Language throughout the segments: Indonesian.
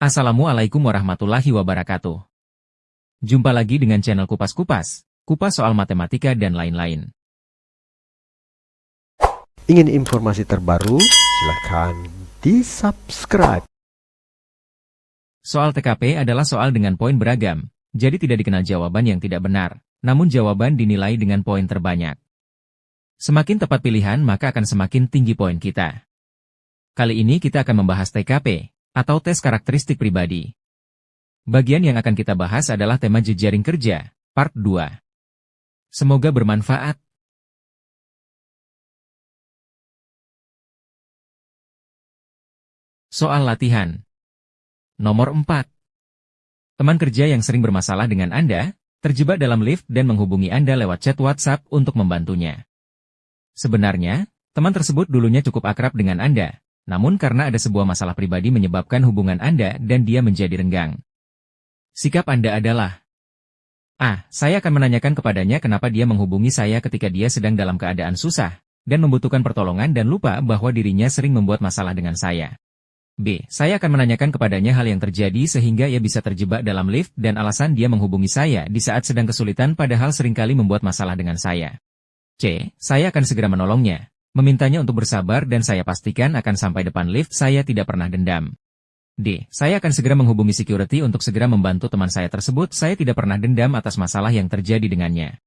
Assalamualaikum warahmatullahi wabarakatuh. Jumpa lagi dengan channel Kupas-Kupas, kupas soal matematika dan lain-lain. Ingin informasi terbaru? Silahkan di-subscribe. Soal TKP adalah soal dengan poin beragam, jadi tidak dikenal jawaban yang tidak benar, namun jawaban dinilai dengan poin terbanyak. Semakin tepat pilihan maka akan semakin tinggi poin kita. Kali ini kita akan membahas TKP, atau tes karakteristik pribadi. Bagian yang akan kita bahas adalah tema jejaring kerja, part 2. Semoga bermanfaat. Soal latihan. Nomor 4. Teman kerja yang sering bermasalah dengan Anda, terjebak dalam lift dan menghubungi Anda lewat chat WhatsApp untuk membantunya. Sebenarnya, teman tersebut dulunya cukup akrab dengan Anda, namun karena ada sebuah masalah pribadi menyebabkan hubungan Anda dan dia menjadi renggang. Sikap Anda adalah: A. Saya akan menanyakan kepadanya kenapa dia menghubungi saya ketika dia sedang dalam keadaan susah, dan membutuhkan pertolongan dan lupa bahwa dirinya sering membuat masalah dengan saya. B. Saya akan menanyakan kepadanya hal yang terjadi sehingga ia bisa terjebak dalam lift dan alasan dia menghubungi saya di saat sedang kesulitan padahal seringkali membuat masalah dengan saya. C. Saya akan segera menolongnya, memintanya untuk bersabar dan saya pastikan akan sampai depan lift, saya tidak pernah dendam. D. Saya akan segera menghubungi security untuk segera membantu teman saya tersebut, saya tidak pernah dendam atas masalah yang terjadi dengannya.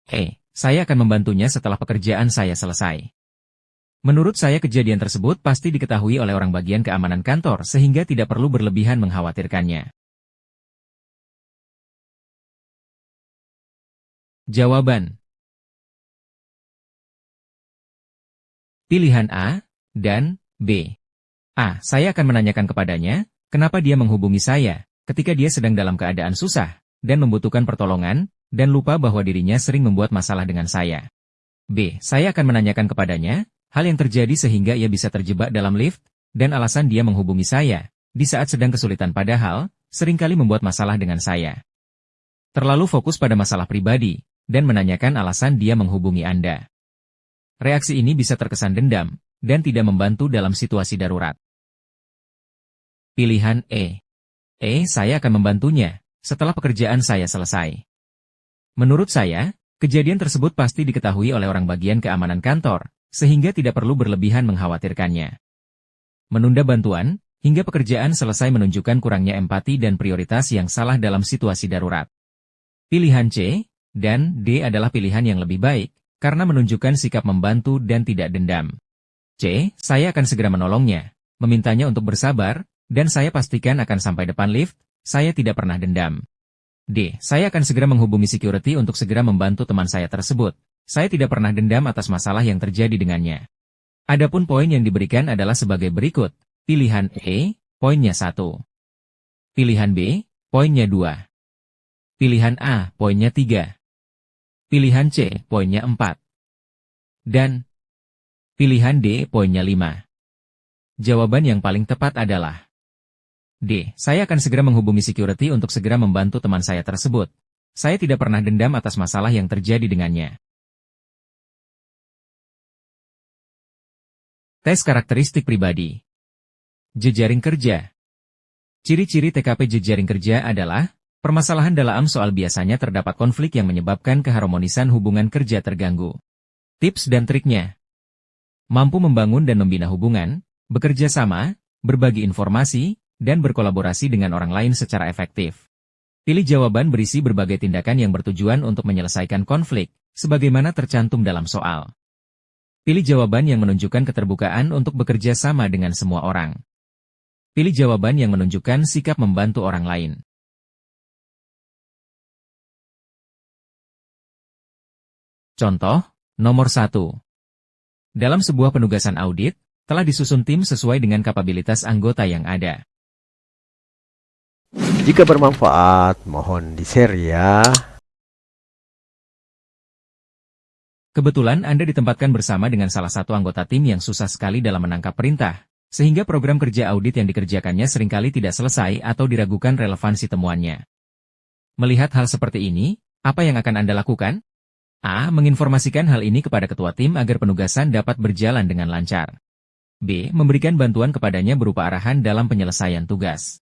E. Saya akan membantunya setelah pekerjaan saya selesai. Menurut saya kejadian tersebut pasti diketahui oleh orang bagian keamanan kantor sehingga tidak perlu berlebihan mengkhawatirkannya. Jawaban. Pilihan A dan B. A. Saya akan menanyakan kepadanya, kenapa dia menghubungi saya, ketika dia sedang dalam keadaan susah, dan membutuhkan pertolongan, dan lupa bahwa dirinya sering membuat masalah dengan saya. B. Saya akan menanyakan kepadanya, hal yang terjadi sehingga ia bisa terjebak dalam lift, dan alasan dia menghubungi saya, di saat sedang kesulitan padahal, seringkali membuat masalah dengan saya. Terlalu fokus pada masalah pribadi, dan menanyakan alasan dia menghubungi Anda. Reaksi ini bisa terkesan dendam, dan tidak membantu dalam situasi darurat. Pilihan E. Saya akan membantunya, setelah pekerjaan saya selesai. Menurut saya, kejadian tersebut pasti diketahui oleh orang bagian keamanan kantor, sehingga tidak perlu berlebihan mengkhawatirkannya. Menunda bantuan, hingga pekerjaan selesai menunjukkan kurangnya empati dan prioritas yang salah dalam situasi darurat. Pilihan C dan D adalah pilihan yang lebih baik, karena menunjukkan sikap membantu dan tidak dendam. C. Saya akan segera menolongnya, memintanya untuk bersabar, dan saya pastikan akan sampai depan lift, saya tidak pernah dendam. D. Saya akan segera menghubungi security untuk segera membantu teman saya tersebut, saya tidak pernah dendam atas masalah yang terjadi dengannya. Adapun poin yang diberikan adalah sebagai berikut. Pilihan E, poinnya 1. Pilihan B, poinnya 2. Pilihan A, poinnya 3. Pilihan C, poinnya 4. Dan pilihan D, poinnya 5. Jawaban yang paling tepat adalah D. Saya akan segera menghubungi security untuk segera membantu teman saya tersebut. Saya tidak pernah dendam atas masalah yang terjadi dengannya. Tes karakteristik pribadi. Jejaring kerja. Ciri-ciri TKP jejaring kerja adalah: permasalahan dalam soal biasanya terdapat konflik yang menyebabkan keharmonisan hubungan kerja terganggu. Tips dan triknya. Mampu membangun dan membina hubungan, bekerja sama, berbagi informasi, dan berkolaborasi dengan orang lain secara efektif. Pilih jawaban berisi berbagai tindakan yang bertujuan untuk menyelesaikan konflik, sebagaimana tercantum dalam soal. Pilih jawaban yang menunjukkan keterbukaan untuk bekerja sama dengan semua orang. Pilih jawaban yang menunjukkan sikap membantu orang lain. Contoh, nomor 1. Dalam sebuah penugasan audit, telah disusun tim sesuai dengan kapabilitas anggota yang ada. Jika bermanfaat, mohon di-share ya. Kebetulan Anda ditempatkan bersama dengan salah satu anggota tim yang susah sekali dalam menangkap perintah, sehingga program kerja audit yang dikerjakannya seringkali tidak selesai atau diragukan relevansi temuannya. Melihat hal seperti ini, apa yang akan Anda lakukan? A. Menginformasikan hal ini kepada ketua tim agar penugasan dapat berjalan dengan lancar. B. Memberikan bantuan kepadanya berupa arahan dalam penyelesaian tugas.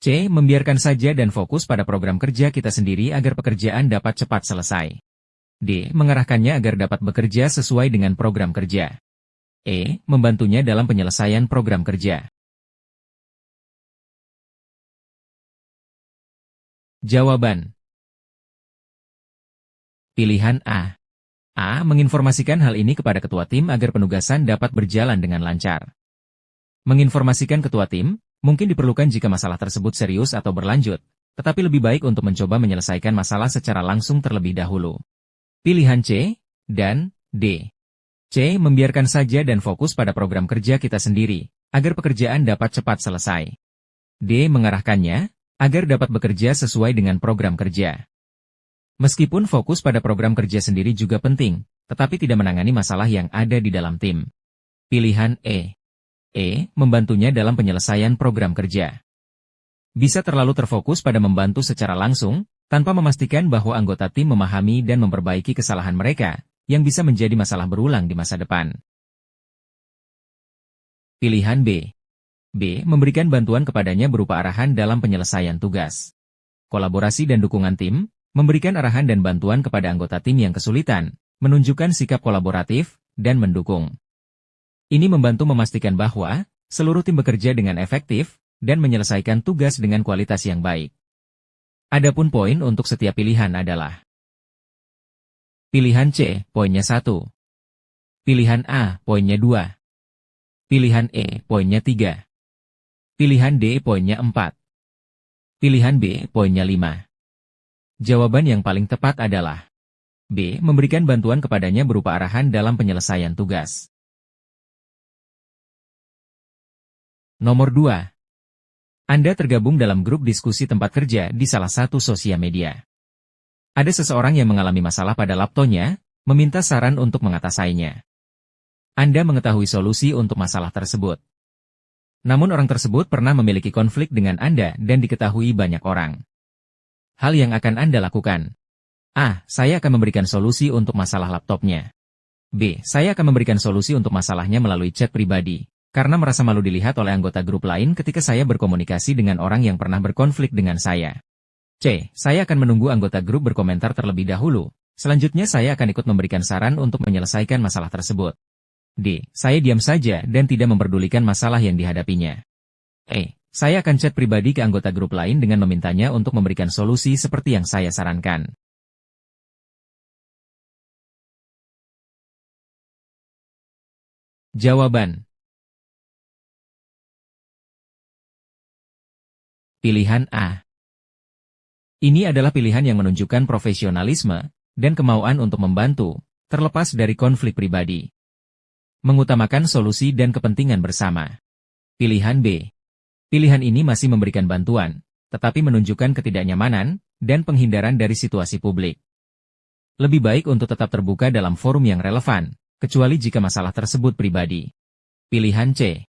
C. Membiarkan saja dan fokus pada program kerja kita sendiri agar pekerjaan dapat cepat selesai. D. Mengarahkannya agar dapat bekerja sesuai dengan program kerja. E. Membantunya dalam penyelesaian program kerja. Jawaban. Pilihan A. A. Menginformasikan hal ini kepada ketua tim agar penugasan dapat berjalan dengan lancar. Menginformasikan ketua tim mungkin diperlukan jika masalah tersebut serius atau berlanjut, tetapi lebih baik untuk mencoba menyelesaikan masalah secara langsung terlebih dahulu. Pilihan C dan D. C. Membiarkan saja dan fokus pada program kerja kita sendiri, agar pekerjaan dapat cepat selesai. D. Mengarahkannya, agar dapat bekerja sesuai dengan program kerja. Meskipun fokus pada program kerja sendiri juga penting, tetapi tidak menangani masalah yang ada di dalam tim. Pilihan E. E. Membantunya dalam penyelesaian program kerja. Bisa terlalu terfokus pada membantu secara langsung, tanpa memastikan bahwa anggota tim memahami dan memperbaiki kesalahan mereka, yang bisa menjadi masalah berulang di masa depan. Pilihan B. B. Memberikan bantuan kepadanya berupa arahan dalam penyelesaian tugas. Kolaborasi dan dukungan tim, memberikan arahan dan bantuan kepada anggota tim yang kesulitan, menunjukkan sikap kolaboratif, dan mendukung. Ini membantu memastikan bahwa seluruh tim bekerja dengan efektif, dan menyelesaikan tugas dengan kualitas yang baik. Adapun poin untuk setiap pilihan adalah: pilihan C, poinnya 1. Pilihan A, poinnya 2. Pilihan E, poinnya 3. Pilihan D, poinnya 4. Pilihan B, poinnya 5. Jawaban yang paling tepat adalah B. Memberikan bantuan kepadanya berupa arahan dalam penyelesaian tugas. Nomor 2. Anda tergabung dalam grup diskusi tempat kerja di salah satu sosial media. Ada seseorang yang mengalami masalah pada laptopnya, meminta saran untuk mengatasinya. Anda mengetahui solusi untuk masalah tersebut. Namun orang tersebut pernah memiliki konflik dengan Anda dan diketahui banyak orang. Hal yang akan Anda lakukan: A. Saya akan memberikan solusi untuk masalah laptopnya. B. Saya akan memberikan solusi untuk masalahnya melalui chat pribadi, karena merasa malu dilihat oleh anggota grup lain ketika saya berkomunikasi dengan orang yang pernah berkonflik dengan saya. C. Saya akan menunggu anggota grup berkomentar terlebih dahulu. Selanjutnya saya akan ikut memberikan saran untuk menyelesaikan masalah tersebut. D. Saya diam saja dan tidak memperdulikan masalah yang dihadapinya. E. Saya akan chat pribadi ke anggota grup lain dengan memintanya untuk memberikan solusi seperti yang saya sarankan. Jawaban. Pilihan A. Ini adalah pilihan yang menunjukkan profesionalisme dan kemauan untuk membantu, terlepas dari konflik pribadi. Mengutamakan solusi dan kepentingan bersama. Pilihan B. Pilihan ini masih memberikan bantuan, tetapi menunjukkan ketidaknyamanan dan penghindaran dari situasi publik. Lebih baik untuk tetap terbuka dalam forum yang relevan, kecuali jika masalah tersebut pribadi. Pilihan C.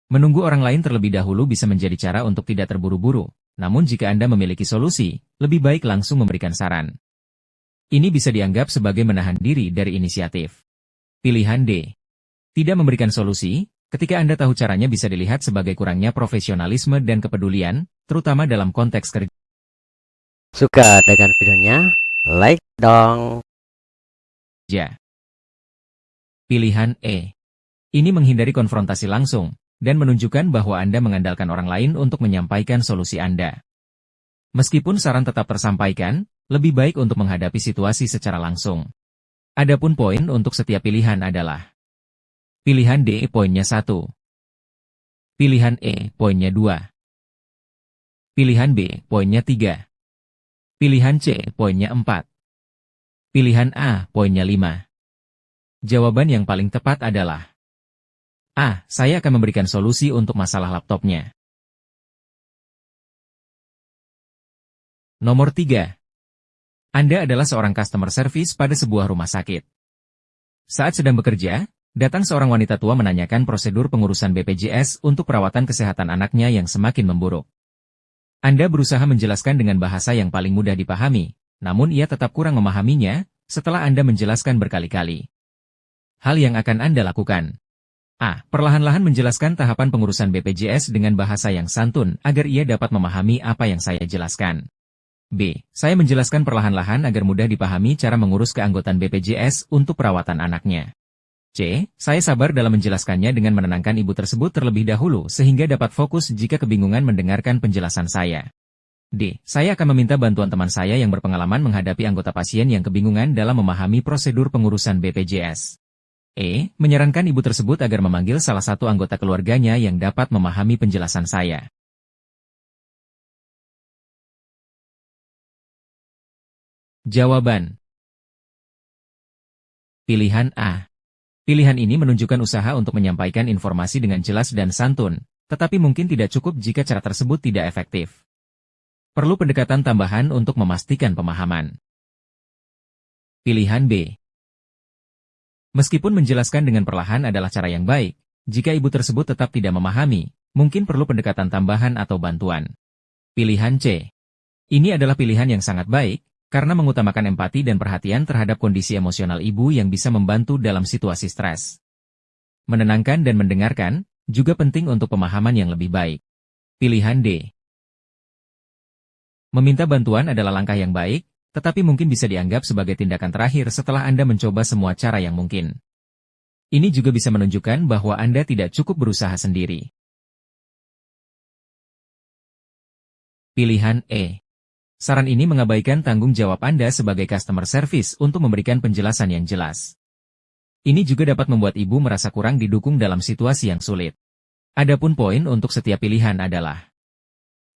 Menunggu orang lain terlebih dahulu bisa menjadi cara untuk tidak terburu-buru, namun jika Anda memiliki solusi, lebih baik langsung memberikan saran. Ini bisa dianggap sebagai menahan diri dari inisiatif. Pilihan D. Tidak memberikan solusi, ketika Anda tahu caranya bisa dilihat sebagai kurangnya profesionalisme dan kepedulian, terutama dalam konteks kerja. Suka dengan videonya? Like dong! Pilihan E. Ini menghindari konfrontasi langsung, dan menunjukkan bahwa Anda mengandalkan orang lain untuk menyampaikan solusi Anda. Meskipun saran tetap tersampaikan, lebih baik untuk menghadapi situasi secara langsung. Adapun poin untuk setiap pilihan adalah: pilihan D, poinnya 1. Pilihan E, poinnya 2. Pilihan B, poinnya 3. Pilihan C, poinnya 4. Pilihan A, poinnya 5. Jawaban yang paling tepat adalah A. Saya akan memberikan solusi untuk masalah laptopnya. Nomor 3. Anda adalah seorang customer service pada sebuah rumah sakit. Saat sedang bekerja, datang seorang wanita tua menanyakan prosedur pengurusan BPJS untuk perawatan kesehatan anaknya yang semakin memburuk. Anda berusaha menjelaskan dengan bahasa yang paling mudah dipahami, namun ia tetap kurang memahaminya setelah Anda menjelaskan berkali-kali. Hal yang akan Anda lakukan: A. Perlahan-lahan menjelaskan tahapan pengurusan BPJS dengan bahasa yang santun agar ia dapat memahami apa yang saya jelaskan. B. Saya menjelaskan perlahan-lahan agar mudah dipahami cara mengurus keanggotaan BPJS untuk perawatan anaknya. C. Saya sabar dalam menjelaskannya dengan menenangkan ibu tersebut terlebih dahulu sehingga dapat fokus jika kebingungan mendengarkan penjelasan saya. D. Saya akan meminta bantuan teman saya yang berpengalaman menghadapi anggota pasien yang kebingungan dalam memahami prosedur pengurusan BPJS. E. Menyarankan ibu tersebut agar memanggil salah satu anggota keluarganya yang dapat memahami penjelasan saya. Jawaban. Pilihan A. Pilihan ini menunjukkan usaha untuk menyampaikan informasi dengan jelas dan santun, tetapi mungkin tidak cukup jika cara tersebut tidak efektif. Perlu pendekatan tambahan untuk memastikan pemahaman. Pilihan B. Meskipun menjelaskan dengan perlahan adalah cara yang baik, jika ibu tersebut tetap tidak memahami, mungkin perlu pendekatan tambahan atau bantuan. Pilihan C. Ini adalah pilihan yang sangat baik, karena mengutamakan empati dan perhatian terhadap kondisi emosional ibu yang bisa membantu dalam situasi stres. Menenangkan dan mendengarkan, juga penting untuk pemahaman yang lebih baik. Pilihan D. Meminta bantuan adalah langkah yang baik, tetapi mungkin bisa dianggap sebagai tindakan terakhir setelah Anda mencoba semua cara yang mungkin. Ini juga bisa menunjukkan bahwa Anda tidak cukup berusaha sendiri. Pilihan E. Saran ini mengabaikan tanggung jawab Anda sebagai customer service untuk memberikan penjelasan yang jelas. Ini juga dapat membuat ibu merasa kurang didukung dalam situasi yang sulit. Adapun poin untuk setiap pilihan adalah: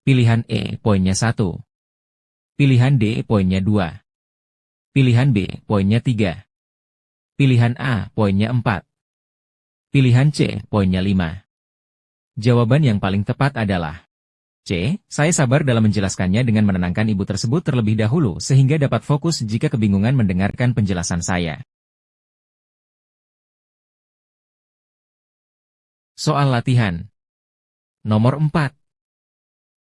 pilihan E, poinnya 1. Pilihan D, poinnya 2. Pilihan B, poinnya 3. Pilihan A, poinnya 4. Pilihan C, poinnya 5. Jawaban yang paling tepat adalah C. Saya sabar dalam menjelaskannya dengan menenangkan ibu tersebut terlebih dahulu sehingga dapat fokus jika kebingungan mendengarkan penjelasan saya. Soal latihan. Nomor 4.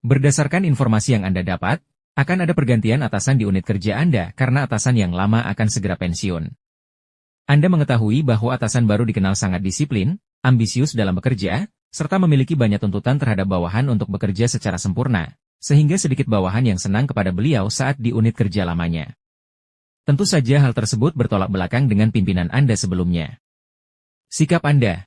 Berdasarkan informasi yang Anda dapat, akan ada pergantian atasan di unit kerja Anda karena atasan yang lama akan segera pensiun. Anda mengetahui bahwa atasan baru dikenal sangat disiplin, ambisius dalam bekerja, serta memiliki banyak tuntutan terhadap bawahan untuk bekerja secara sempurna, sehingga sedikit bawahan yang senang kepada beliau saat di unit kerja lamanya. Tentu saja hal tersebut bertolak belakang dengan pimpinan Anda sebelumnya. Sikap Anda.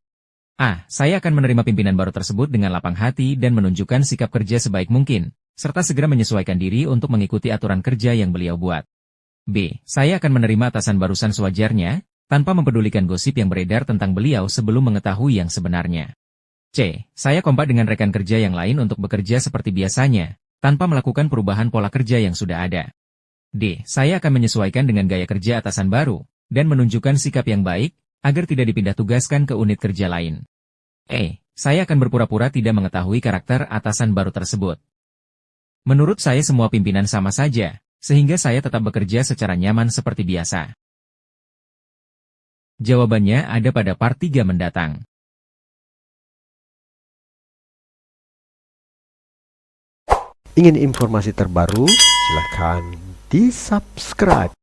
A. Saya akan menerima pimpinan baru tersebut dengan lapang hati dan menunjukkan sikap kerja sebaik mungkin, serta segera menyesuaikan diri untuk mengikuti aturan kerja yang beliau buat. B. Saya akan menerima atasan barusan sewajarnya, tanpa mempedulikan gosip yang beredar tentang beliau sebelum mengetahui yang sebenarnya. C. Saya kompak dengan rekan kerja yang lain untuk bekerja seperti biasanya, tanpa melakukan perubahan pola kerja yang sudah ada. D. Saya akan menyesuaikan dengan gaya kerja atasan baru, dan menunjukkan sikap yang baik, agar tidak dipindah tugaskan ke unit kerja lain. E. Saya akan berpura-pura tidak mengetahui karakter atasan baru tersebut. Menurut saya semua pimpinan sama saja, sehingga saya tetap bekerja secara nyaman seperti biasa. Jawabannya ada pada part 3 mendatang. Ingin informasi terbaru? Silahkan di-subscribe.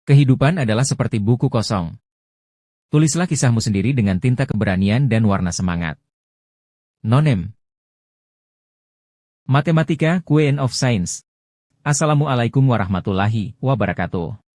Kehidupan adalah seperti buku kosong. Tulislah kisahmu sendiri dengan tinta keberanian dan warna semangat. Nonem. Matematika, Queen of Science. Assalamualaikum warahmatullahi wabarakatuh.